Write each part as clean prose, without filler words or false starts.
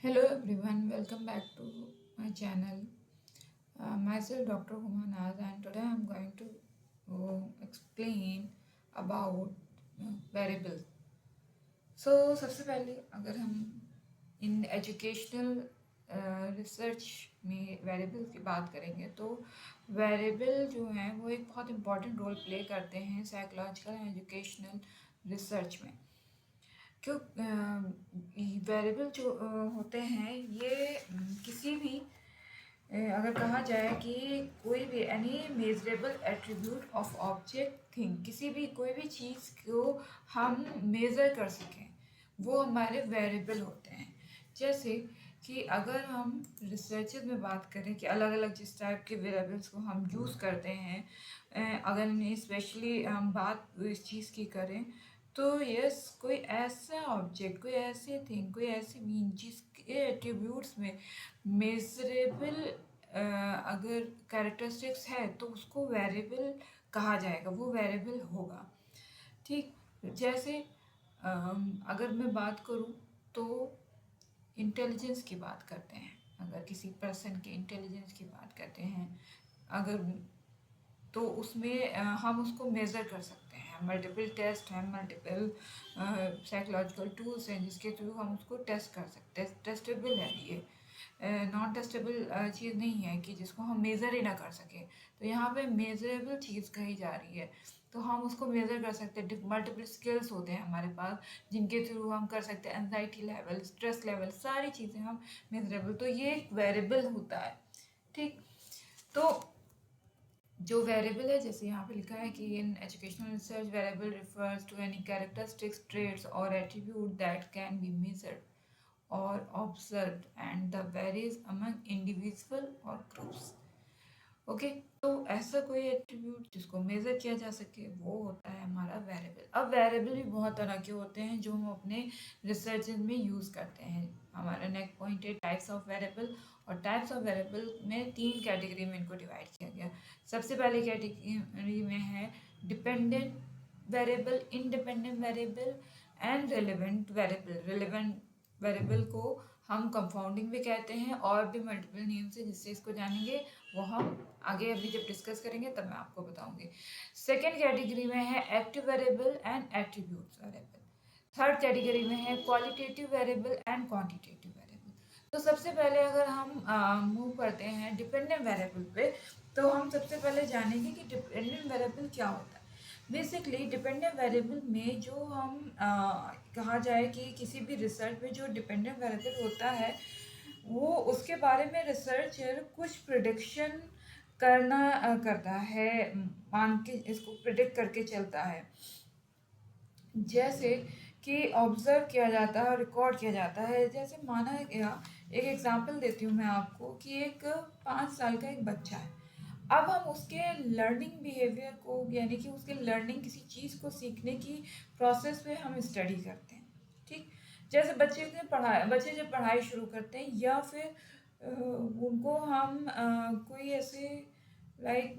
Hello everyone, welcome back to my channel. Myself Dr. Humanaz, and today I'm going to explain about variables. सबसे पहले अगर हम इन educational research में variable की बात करेंगे तो वेरिएबल जो हैं वो एक बहुत इम्पॉर्टेंट रोल प्ले करते हैं साइकोलॉजिकल एंड एजुकेशनल रिसर्च में। क्यों वेरिएबल जो होते हैं ये किसी भी अगर कहा जाए कि कोई भी any measurable attribute of object thing, किसी भी कोई भी चीज़ को हम मेज़र कर सकें वो हमारे वेरिएबल होते हैं। जैसे कि अगर हम रिसर्चेज में बात करें कि अलग अलग जिस टाइप के वेरिएबल्स को हम यूज़ करते हैं, अगर स्पेशली हम बात इस चीज़ की करें तो यस, कोई ऐसा ऑब्जेक्ट, कोई ऐसी थिंग, कोई ऐसी मीन जिसके एट्रीब्यूट्स में मेजरेबल अगर कैरेक्टरिस्टिक्स है तो उसको वेरिएबल कहा जाएगा, वो वेरिएबल होगा। ठीक, जैसे अगर मैं बात करूँ तो इंटेलिजेंस की बात करते हैं, अगर किसी पर्सन के इंटेलिजेंस की बात करते हैं अगर, तो उसमें हम उसको मेज़र कर सकते हैं। मल्टीपल टेस्ट हैं, मल्टीपल साइकोलॉजिकल टूल्स हैं जिसके थ्रू हम उसको टेस्ट कर सकते हैं। टेस्टेबल है ये, नॉन टेस्टेबल चीज़ नहीं है कि जिसको हम मेज़र ही ना कर सकें। तो यहाँ पे मेज़रेबल चीज़ कही जा रही है तो हम उसको मेज़र कर सकते हैं। मल्टीपल स्किल्स होते हैं हमारे पास जिनके थ्रू हम कर सकते हैं। एंजाइटी लेवल, स्ट्रेस लेवल, सारी चीज़ें हम मेज़रेबल, तो ये एक वेरिएबल होता है। ठीक, तो जो वेरिएबल है, जैसे यहाँ पे लिखा है कि in educational research variable refers to any characteristics, traits और attribute that can be measured और observed and the varies among individual और ग्रुप्स। ओके, तो ऐसा कोई एट्रीब्यूट जिसको मेजर किया जा सके वो होता है हमारा वेरिएबल। अब वेरिएबल भी बहुत तरह के होते हैं जो हम अपने रिसर्च में यूज़ करते हैं। हमारा नेक्स्ट पॉइंट है टाइप्स ऑफ वेरिएबल, और टाइप्स ऑफ वेरिएबल में 3 कैटेगरी में इनको डिवाइड किया गया। सबसे पहले कैटेगरी में है dependent variable, independent variable and relevant variable. Relevant variable को हम कंपाउंडिंग भी कहते हैं और भी मल्टीपल नेम से, जिससे इसको जानेंगे वो हम आगे अभी जब डिस्कस करेंगे तब मैं आपको बताऊंगी। सेकेंड कैटेगरी में है active variable and attributes variable. Third category में है qualitative variable and quantitative variable. तो सबसे पहले अगर हम मूव करते हैं डिपेंडेंट वेरिएबल पे, तो हम सबसे पहले जानेंगे कि डिपेंडेंट वेरिएबल क्या होता है। बेसिकली डिपेंडेंट वेरिएबल में जो हम कहा जाए कि किसी भी रिसर्च में जो डिपेंडेंट वेरिएबल होता है वो उसके बारे में रिसर्चर कुछ प्रिडिक्शन करता है, मान के इसको प्रिडिक्ट करके चलता है। जैसे कि ऑब्जर्व किया जाता है और रिकॉर्ड किया जाता है। जैसे माना गया, एक एग्जांपल देती हूँ मैं आपको कि एक 5 साल का एक बच्चा है। अब हम उसके लर्निंग बिहेवियर को, यानी कि उसके लर्निंग, किसी चीज़ को सीखने की प्रोसेस पे हम स्टडी करते हैं। ठीक, जैसे बच्चे जब पढ़ाई शुरू करते हैं या फिर उनको हम कोई ऐसे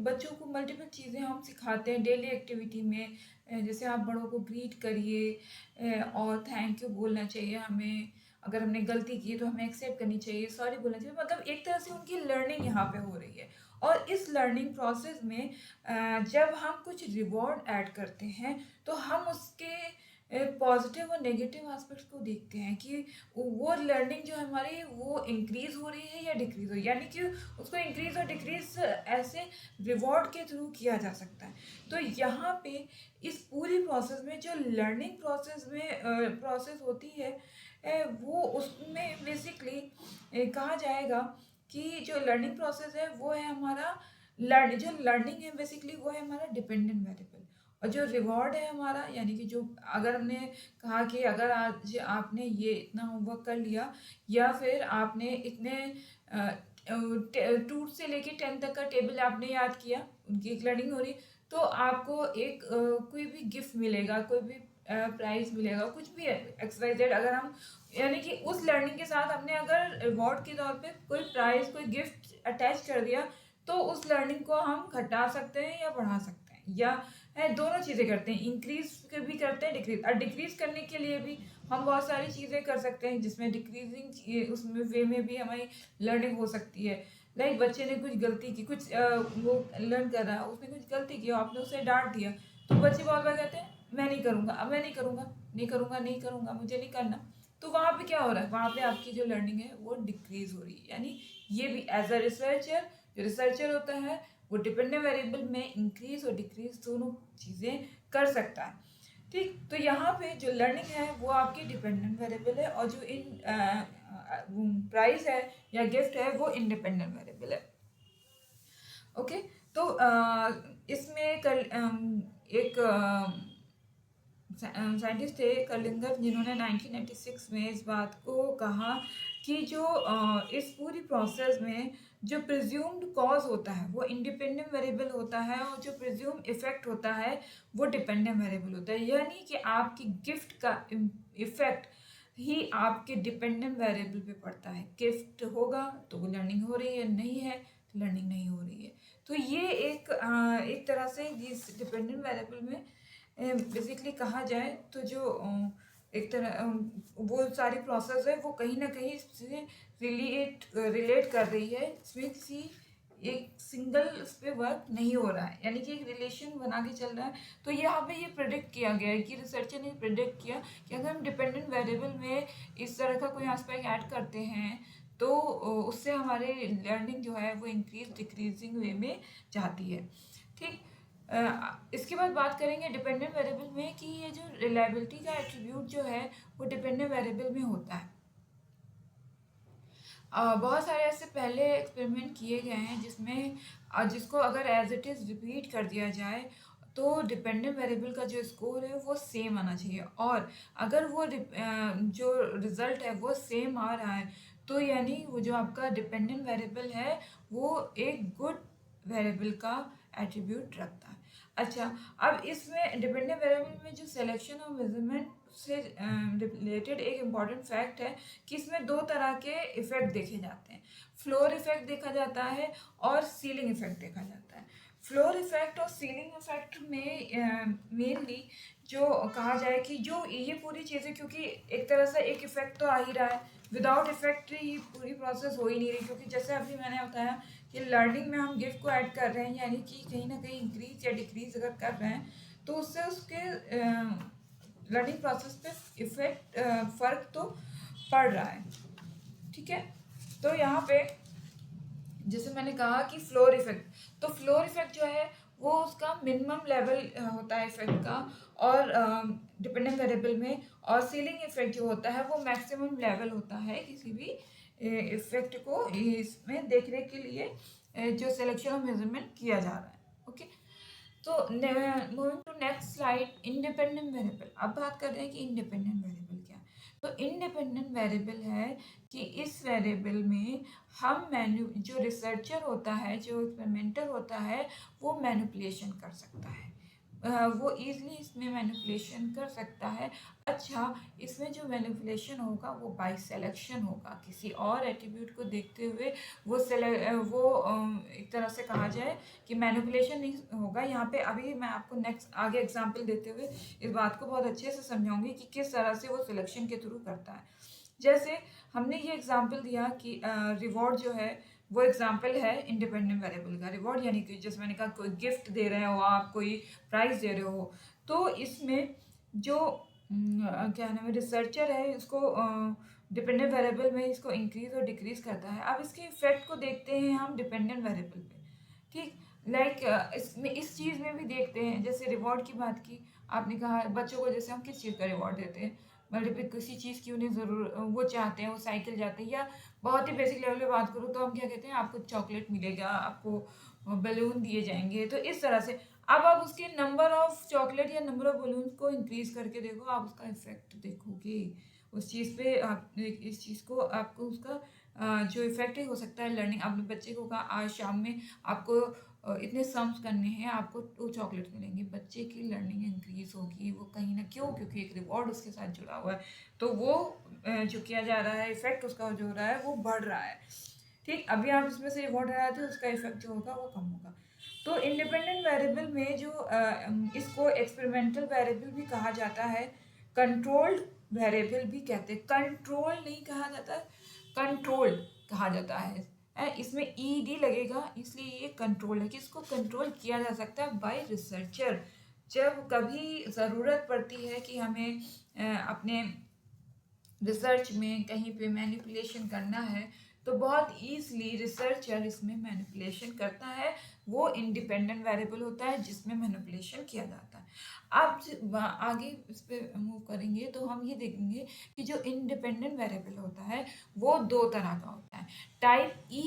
बच्चों को मल्टीपल चीज़ें हम सिखाते हैं डेली एक्टिविटी में। जैसे आप बड़ों को ग्रीट करिए और थैंक यू बोलना चाहिए हमें, अगर हमने गलती की तो हमें एक्सेप्ट करनी चाहिए, सॉरी बोलना चाहिए। मतलब एक तरह से उनकी लर्निंग यहाँ पे हो रही है। और इस लर्निंग प्रोसेस में जब हम कुछ रिवॉर्ड ऐड करते हैं तो हम उसके पॉजिटिव और नेगेटिव एस्पेक्ट्स को देखते हैं कि वो लर्निंग जो हमारी वो इंक्रीज हो रही है या डिक्रीज हो रही है। यानी कि उसको इंक्रीज और डिक्रीज ऐसे रिवॉर्ड के थ्रू किया जा सकता है। तो यहाँ पे इस पूरी प्रोसेस में जो लर्निंग प्रोसेस होती है, वो उसमें बेसिकली कहा जाएगा कि जो लर्निंग प्रोसेस है वो है हमारा जो लर्निंग है बेसिकली वो है हमारा डिपेंडेंट वेरिएबल। और जो रिवॉर्ड है हमारा, यानी कि जो अगर हमने कहा कि अगर आज आपने ये इतना होमवर्क कर लिया या फिर आपने इतने 2 से लेके 10 तक का टेबल आपने याद किया, उनकी एक लर्निंग हो रही, तो आपको एक कोई भी गिफ्ट मिलेगा, कोई भी प्राइज मिलेगा, कुछ भी एक्सवाइजेड। अगर हम, यानी कि उस लर्निंग के साथ हमने अगर रिवॉर्ड के तौर पे कोई प्राइज, कोई गिफ्ट अटैच कर दिया, तो उस लर्निंग को हम घटा सकते हैं या बढ़ा सकते हैं, या है दोनों चीज़ें करते हैं, इंक्रीज भी करते हैं, डिक्रीज। और डिक्रीज करने के लिए भी हम बहुत सारी चीज़ें कर सकते हैं जिसमें डिक्रीजिंग उसमें वे में भी हमारी लर्निंग हो सकती है। लाइक बच्चे ने कुछ गलती की, कुछ वो लर्न कर रहा है, उसने कुछ गलती की, आपने उसे डांट दिया, तो बच्चे बहुत बार कहते हैं मैं नहीं करूँगा, अब मैं नहीं करूँगा, नहीं करूँगा, नहीं करूँगा, मुझे नहीं करना। तो वहाँ पे क्या हो रहा है, वहाँ पे आपकी जो लर्निंग है वो डिक्रीज हो रही है। यानी ये भी एज अ रिसर्चर, जो रिसर्चर होता है वो डिपेंडेंट वेरिएबल में इंक्रीज और डिक्रीज दोनों चीज़ें कर सकता है। ठीक, तो यहाँ पे जो लर्निंग है वो आपकी डिपेंडेंट वेरिएबल है, और जो इन प्राइस है या गिफ्ट है वो इंडिपेंडेंट वेरिएबल है। ओके, तो इसमें कल एक साइंटिस्ट थे कर्लिंगर, जिन्होंने 1996 में इस बात को कहा कि जो इस पूरी प्रोसेस में जो प्रिज्यूम्ड कॉज होता है वो इंडिपेंडेंट वेरिएबल होता है, और जो प्रिज्यूम इफेक्ट होता है वो डिपेंडेंट वेरिएबल होता है। यानी कि आपकी गिफ्ट का इफेक्ट ही आपके डिपेंडेंट वेरिएबल पे पड़ता है। गिफ्ट होगा तो वो लर्निंग हो रही है, नहीं है तो लर्निंग नहीं हो रही है। तो ये एक तरह से इस डिपेंडेंट वेरिएबल में बेसिकली कहा जाए तो जो एक तरह वो सारी प्रोसेस है वो कहीं ना कहीं इससे रिलेट कर रही है। इसमें किसी एक सिंगल उस पर वर्क नहीं हो रहा है, यानी कि एक रिलेशन बना के चल रहा है। तो यहाँ पे ये प्रेडिक्ट किया गया है कि रिसर्चर ने प्रेडिक्ट किया कि अगर हम डिपेंडेंट वेरिएबल में इस तरह का कोई एस्पेक्ट ऐड करते हैं तो उससे हमारे लर्निंग जो है वो इंक्रीज डिक्रीजिंग वे में जाती है। ठीक, इसके बाद बात करेंगे डिपेंडेंट वेरिएबल में कि ये जो रिलायबिलिटी का एट्रीब्यूट जो है वो डिपेंडेंट वेरिएबल में होता है। बहुत सारे ऐसे पहले एक्सपेरिमेंट किए गए हैं जिसमें जिसको अगर एज इट इज़ रिपीट कर दिया जाए तो डिपेंडेंट वेरिएबल का जो स्कोर है वो सेम आना चाहिए, और अगर वो जो रिजल्ट है वो सेम आ रहा है तो यानी वो जो आपका डिपेंडेंट वेरिएबल है वो एक गुड वेरिएबल का एट्रीब्यूट रखता है। अच्छा, अब इसमें डिपेंडेंट वेरिएबल में जो सिलेक्शन और मेजरमेंट से रिलेटेड एक इम्पॉर्टेंट फैक्ट है कि इसमें दो तरह के इफेक्ट देखे जाते हैं। फ्लोर इफेक्ट देखा जाता है और सीलिंग इफेक्ट देखा जाता है। फ्लोर इफेक्ट और सीलिंग इफेक्ट में मेनली जो कहा जाए कि जो ये पूरी चीज़ें, क्योंकि एक तरह से एक इफेक्ट तो आ ही रहा है, विदाउट इफेक्ट ये पूरी प्रोसेस हो ही नहीं रही, क्योंकि जैसे अभी मैंने बताया कि लर्निंग में हम गिफ्ट को ऐड कर रहे हैं, यानी कि कहीं ना कहीं इंक्रीज या डिक्रीज अगर कर रहे हैं तो उससे उसके लर्निंग प्रोसेस पे इफेक्ट फर्क तो पड़ रहा है। ठीक है, तो यहाँ पे जैसे मैंने कहा कि फ्लोर इफेक्ट, तो फ्लोर इफेक्ट जो है वो उसका मिनिमम लेवल होता है इफेक्ट का, और डिपेंडेंट वेरिएबल में, और सीलिंग इफेक्ट जो होता है वो मैक्सिमम लेवल होता है किसी भी इफेक्ट को इसमें देखने के लिए जो सिलेक्शन और मेजरमेंट किया जा रहा है। ओके, तो moving to next slide, independent variable. अब बात कर रहे हैं कि इंडिपेंडेंट वेरिएबल क्या है। तो इंडिपेंडेंट वेरिएबल है कि इस वेरिएबल में हम जो रिसर्चर होता है, जो एक्सपेरिमेंटर होता है, वो मैनिपुलेशन कर सकता है, वो इजीली इसमें मैनिपुलेशन कर सकता है। अच्छा, इसमें जो मैनिपुलेशन होगा वो बाय सिलेक्शन होगा, किसी और एट्रीब्यूट को देखते हुए एक तरह से कहा जाए कि मैनिपुलेशन नहीं होगा। यहाँ पे अभी मैं आपको नेक्स्ट आगे एग्जांपल देते हुए इस बात को बहुत अच्छे से समझाऊंगी कि किस तरह से वो सिलेक्शन के थ्रू करता है। जैसे हमने ये एग्जांपल दिया कि रिवॉर्ड जो है वो एग्जाम्पल है इंडिपेंडेंट वेरिएबल का। रिवॉर्ड यानी कि जैसे मैंने कहा कोई गिफ्ट दे रहे हो आप, कोई प्राइज दे रहे हो, तो इसमें जो क्या नाम है रिसर्चर है उसको डिपेंडेंट वेरिएबल में इसको इंक्रीज और डिक्रीज करता है। अब इसके इफेक्ट को देखते हैं हम डिपेंडेंट वेरिएबल पे। ठीक, लाइक इसमें इस चीज़ में भी देखते हैं, जैसे रिवॉर्ड की बात की, आपने कहा बच्चों को जैसे हम किस चीज़ का रिवॉर्ड देते हैं, मतलब किसी चीज़ की उन्हें ज़रूर वो चाहते हैं, वो साइकिल चाहते हैं, या बहुत ही बेसिक लेवल पे बात करूँ तो हम क्या कहते हैं आपको चॉकलेट मिलेगा, आपको बैलून दिए जाएंगे। तो इस तरह से अब आप उसके नंबर ऑफ चॉकलेट या नंबर ऑफ बलून को इंक्रीज करके देखो, आप उसका इफेक्ट देखोगे उस चीज़ पे। आप इस चीज़ को आपको उसका जो इफेक्ट हो सकता है लर्निंग। आपने बच्चे को कहा आज शाम में आपको इतने सम्स करने हैं, आपको 2 चॉकलेट मिलेंगे, बच्चे की लर्निंग इंक्रीज होगी। वो कहीं ना क्यों, क्योंकि एक रिवॉर्ड उसके साथ जुड़ा हुआ है, तो वो जो किया जा रहा है इफेक्ट उसका जो हो रहा है वो बढ़ रहा है। ठीक, अभी आप इसमें से रिवॉर्ड हटा तो उसका इफेक्ट जो होगा वो कम होगा। तो इंडिपेंडेंट वेरिएबल में जो इसको एक्सपेरिमेंटल वेरिएबल भी कहा जाता है, कंट्रोल्ड वेरिएबल भी कहते हैं। कंट्रोल नहीं कहा जाता, कंट्रोल कहा जाता है। इसमें ईडी लगेगा, इसलिए ये कंट्रोल है कि इसको कंट्रोल किया जा सकता है बाय रिसर्चर। जब कभी ज़रूरत पड़ती है कि हमें अपने रिसर्च में कहीं पे मैनिपुलेशन करना है, तो बहुत ईजली रिसर्चर इसमें मैनिपुलेशन करता है। वो इंडिपेंडेंट वेरिएबल होता है जिसमें मैनिपुलेशन किया जाता है। अब आगे इस पर मूव करेंगे तो हम ये देखेंगे कि जो इंडिपेंडेंट वेरिएबल होता है वो दो तरह का होता है, type E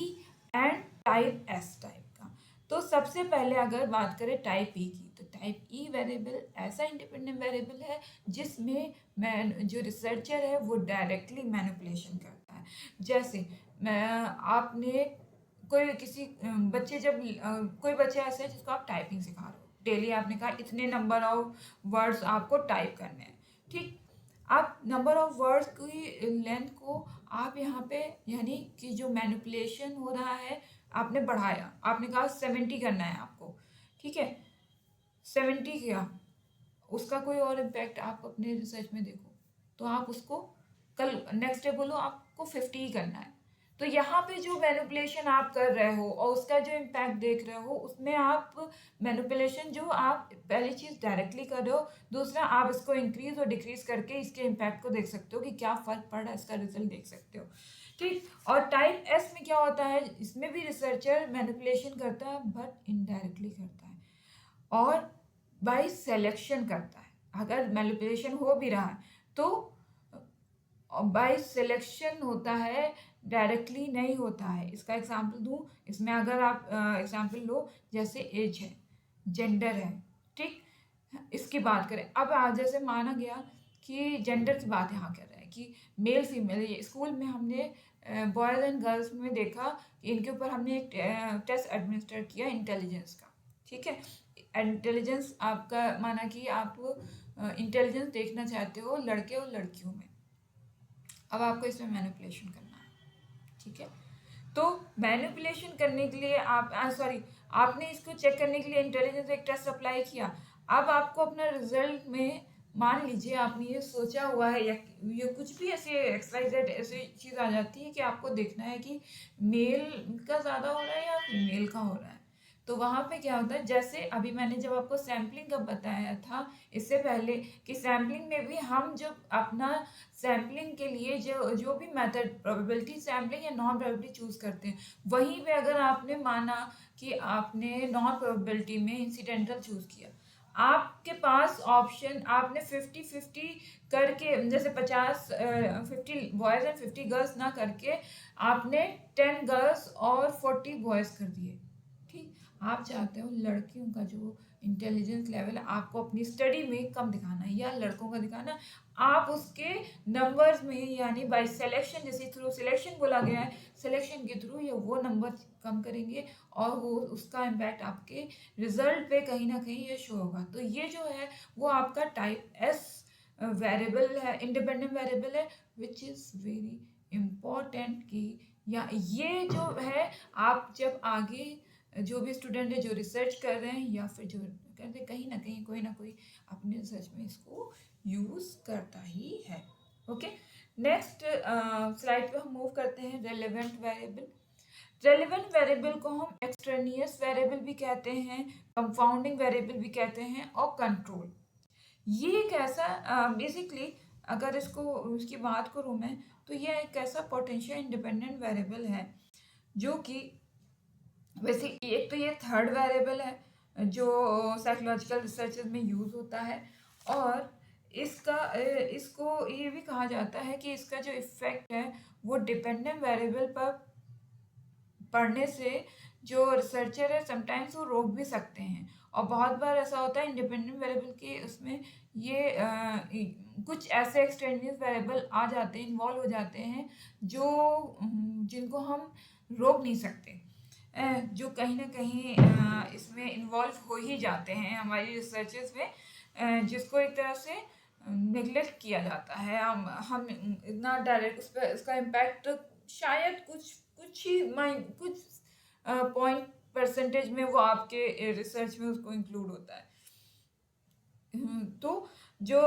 and type S type का। तो सबसे पहले अगर बात करें टाइप ई की, तो टाइप ई वेरिएबल ऐसा इंडिपेंडेंट वेरिएबल है जिसमें जो रिसर्चर है वो डायरेक्टली मैनिपुलेशन करता है। जैसे मैं आपने कोई किसी बच्चे जब कोई बच्चे ऐसे है जिसको आप टाइपिंग सिखा रहे हो, डेली आपने कहा इतने नंबर ऑफ वर्ड्स आपको टाइप करने हैं, ठीक। आप नंबर ऑफ वर्ड्स की लेंथ को आप यहाँ पे यानी कि जो मैनिपुलेशन हो रहा है आपने बढ़ाया, आपने कहा 70 करना है आपको, ठीक है, 70 किया, उसका कोई और इम्पैक्ट आप अपने रिसर्च में देखो तो आप उसको कल नेक्स्ट डे बोलो आपको 50 ही करना है। तो यहाँ पे जो मैनिपुलेशन आप कर रहे हो और उसका जो इम्पैक्ट देख रहे हो, उसमें आप मैनिपुलेशन जो आप पहली चीज़ डायरेक्टली कर रहे हो, दूसरा आप इसको इंक्रीज और डिक्रीज करके इसके इम्पैक्ट को देख सकते हो कि क्या फ़र्क पड़ रहा है, इसका रिजल्ट देख सकते हो, ठीक। और टाइप एस में क्या होता है, इसमें भी रिसर्चर मैनिपुलेशन करता है बट इनडायरेक्टली करता है और बाय सिलेक्शन करता है। अगर मैनिपुलेशन हो भी रहा है तो बाय सिलेक्शन होता है, डायरेक्टली नहीं होता है। इसका एग्जांपल दूं, इसमें अगर आप एग्जांपल लो, जैसे एज है, जेंडर है, ठीक, इसकी बात करें। अब जैसे माना गया कि जेंडर की बात यहाँ कर रहे हैं कि मेल फीमेल, ये स्कूल में हमने बॉयज़ एंड गर्ल्स में देखा कि इनके ऊपर हमने एक टेस्ट एडमिनिस्टर किया इंटेलिजेंस का, ठीक है। इंटेलिजेंस आपका माना कि आप इंटेलिजेंस देखना चाहते हो लड़के और लड़कियों में, अब आपको इसमें मैनिपुलेशन करना है, ठीक है। तो मैनिपुलेशन करने के लिए आप सॉरी आपने इसको चेक करने के लिए इंटेलिजेंस एक टेस्ट अप्लाई किया। अब आपको अपना रिजल्ट में मान लीजिए आपने ये सोचा हुआ है या ये कुछ भी ऐसे एक्सवाइजेड ऐसी चीज़ आ जाती है कि आपको देखना है कि मेल का ज़्यादा हो रहा है या फीमेल का हो रहा है। तो वहाँ पे क्या होता है, जैसे अभी मैंने जब आपको सैम्पलिंग का बताया था इससे पहले कि सैम्पलिंग में भी हम जब अपना सैम्पलिंग के लिए जो जो भी मेथड प्रोबेबिलिटी सैम्पलिंग या नॉन प्रोबेबिलिटी चूज़ करते हैं, वहीं पे अगर आपने माना कि आपने नॉन प्रोबेबिलिटी में इंसिडेंटल चूज़ किया, आपके पास ऑप्शन आपने 50-50 करके, जैसे 50 बॉयज़ एंड 50 गर्ल्स ना करके आपने 10 गर्ल्स और 40 बॉयज़ कर दिए, ठीक। आप चाहते हो लड़कियों का जो इंटेलिजेंस लेवल आपको अपनी स्टडी में कम दिखाना है या लड़कों का दिखाना है, आप उसके नंबर्स में यानी बाय सिलेक्शन, जैसे थ्रू सिलेक्शन बोला गया है, सिलेक्शन के थ्रू ये वो नंबर कम करेंगे और वो उसका इम्पैक्ट आपके रिजल्ट पे कहीं ना कहीं ये शो होगा। तो ये जो है वो आपका टाइप एस वेरिएबल है, इंडिपेंडेंट वेरिएबल है, विच इज़ वेरी इम्पॉर्टेंट कि या ये जो है आप जब आगे जो भी स्टूडेंट है जो रिसर्च कर रहे हैं या फिर जो करते हैं, कहीं ना कहीं कोई ना कोई अपने रिसर्च में इसको यूज़ करता ही है। ओके, नेक्स्ट स्लाइड पे हम मूव करते हैं, रेलेवेंट वेरिएबल। रेलेवेंट वेरिएबल को हम एक्सट्रेनियस वेरिएबल भी कहते हैं, कंफाउंडिंग वेरिएबल भी कहते हैं और कंट्रोल। ये एक ऐसा बेसिकली अगर इसको उसकी बात करूँ मैं, तो ये एक ऐसा पोटेंशियल इंडिपेंडेंट वेरिएबल है जो कि वैसे एक तो ये थर्ड वेरिएबल है जो साइकोलॉजिकल रिसर्चेस में यूज़ होता है, और इसका इसको ये भी कहा जाता है कि इसका जो इफ़ेक्ट है वो डिपेंडेंट वेरिएबल पर पढ़ने से जो रिसर्चर है समटाइम्स वो रोक भी सकते हैं। और बहुत बार ऐसा होता है इंडिपेंडेंट वेरिएबल के उसमें ये कुछ ऐसे एक्सटेंडियस वेरिएबल आ जाते हैं, इन्वॉल्व हो जाते हैं जो जिनको हम रोक नहीं सकते, जो कहीं ना कहीं इसमें इन्वॉल्व हो ही जाते हैं हमारी रिसर्चेस में, जिसको एक तरह से नेग्लेक्ट किया जाता है। हम इतना डायरेक्ट उस पर उसका इम्पैक्ट शायद कुछ ही कुछ पॉइंट परसेंटेज में वो आपके रिसर्च में उसको इंक्लूड होता है। तो जो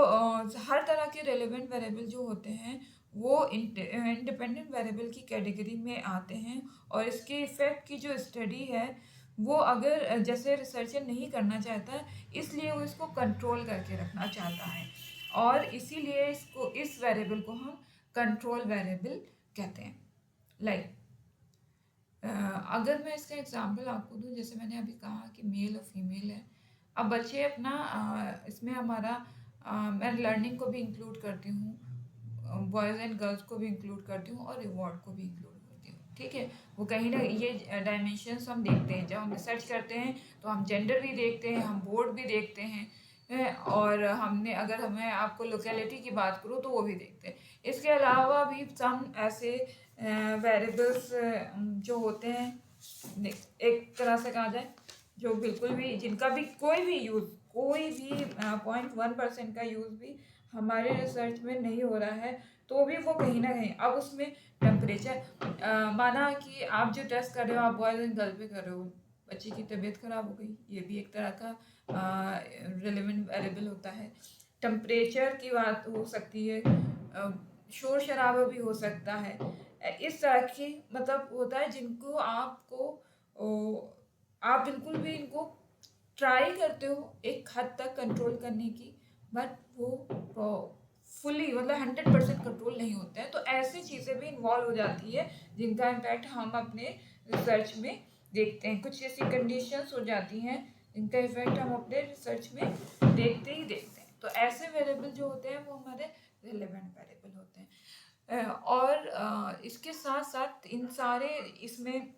हर तरह के रेलेवेंट वेरिएबल जो होते हैं वो इंडिपेंडेंट वेरिएबल की कैटेगरी में आते हैं, और इसके इफेक्ट की जो स्टडी है वो अगर जैसे रिसर्चर नहीं करना चाहता, इसलिए वो इसको कंट्रोल करके रखना चाहता है, और इसीलिए इसको इस वेरिएबल को हम कंट्रोल वेरिएबल कहते हैं। लाइक अगर मैं इसका एग्जांपल आपको दूं, जैसे मैंने अभी कहा कि मेल और फीमेल है। अब बच्चे अपना इसमें हमारा मैं लर्निंग को भी इंक्लूड करती हूँ, बॉयज़ एंड गर्ल्स को भी इंक्लूड करती हूँ, और रिवॉर्ड को भी इंक्लूड करती हूँ। ठीक है, वो कहीं ना ये डायमेंशंस हम देखते हैं जब हम रिसर्च करते हैं, तो हम जेंडर भी देखते हैं, हम बोर्ड भी देखते हैं, और हमने अगर हमें आपको लोकेलिटी की बात करूँ तो वो भी देखते हैं। इसके अलावा भी सम ऐसे वेरिएबल्स जो होते हैं, एक तरह से कहा जाए, जो बिल्कुल भी जिनका भी कोई भी 0.1% का यूज़ भी हमारे रिसर्च में नहीं हो रहा है, तो भी वो कहीं ना कहीं अब उसमें टेम्परेचर, माना कि आप जो टेस्ट कर रहे हो आप बॉयज़ एंड गर्ल पे कर रहे हो, बच्चे की तबीयत खराब हो गई, ये भी एक तरह का रिलेवेंट वेरिएबल होता है। टेम्परेचर की बात हो सकती है, शोर शराबा भी हो सकता है। इस तरह की मतलब होता है जिनको आपको आप बिल्कुल भी इनको ट्राई करते हो एक हद तक कंट्रोल करने की, बट वो फुली मतलब 100% कंट्रोल नहीं होते हैं। तो ऐसी चीज़ें भी इन्वॉल्व हो जाती है जिनका इम्पैक्ट हम अपने रिसर्च में देखते हैं। कुछ ऐसी कंडीशंस हो जाती हैं जिनका इफेक्ट हम अपने रिसर्च में देखते ही देखते हैं। तो ऐसे वेरिएबल जो होते हैं वो हमारे रिलेवेंट वेरिएबल होते हैं। और इसके साथ साथ इन सारे इसमें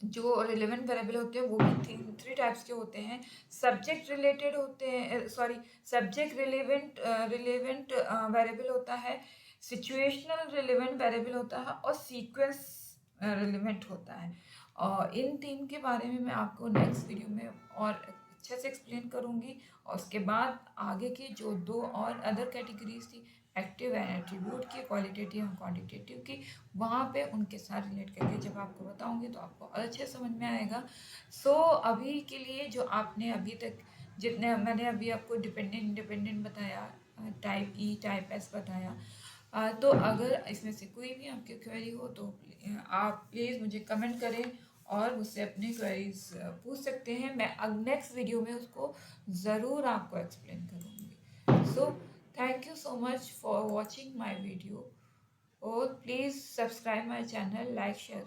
जो रिलेवेंट वेरिएबल होते हैं वो भी थ्री टाइप्स के होते हैं। सब्जेक्ट रिलेटेड होते हैं, सॉरी, सब्जेक्ट रिलेवेंट वेरिएबल होता है, सिचुएशनल रिलेवेंट वेरिएबल होता है, और सीक्वेंस रिलेवेंट होता है। और इन तीन के बारे में मैं आपको नेक्स्ट वीडियो में और अच्छे से एक्सप्लेन करूँगी। और उसके बाद आगे की जो दो और अदर कैटेगरीज थी, एक्टिव एंड एट्रीब्यूट की, क्वालिटेटिव एंड क्वांटिटेटिव की, वहाँ पे उनके साथ रिलेट करके जब आपको बताऊँगी तो आपको अच्छे समझ में आएगा। सो अभी के लिए जो आपने अभी तक जितने मैंने अभी आपको डिपेंडेंट इंडिपेंडेंट बताया, टाइप ई टाइप एस बताया, तो अगर इसमें से कोई भी आपकी क्वेरी हो तो आप प्लीज़ मुझे कमेंट करें और मुझसे अपनी क्वेरीज पूछ सकते हैं। मैं नेक्स्ट वीडियो में उसको ज़रूर आपको एक्सप्लेन करूँगी। So thank you so much for watching my video. Oh, please subscribe my channel, like, share.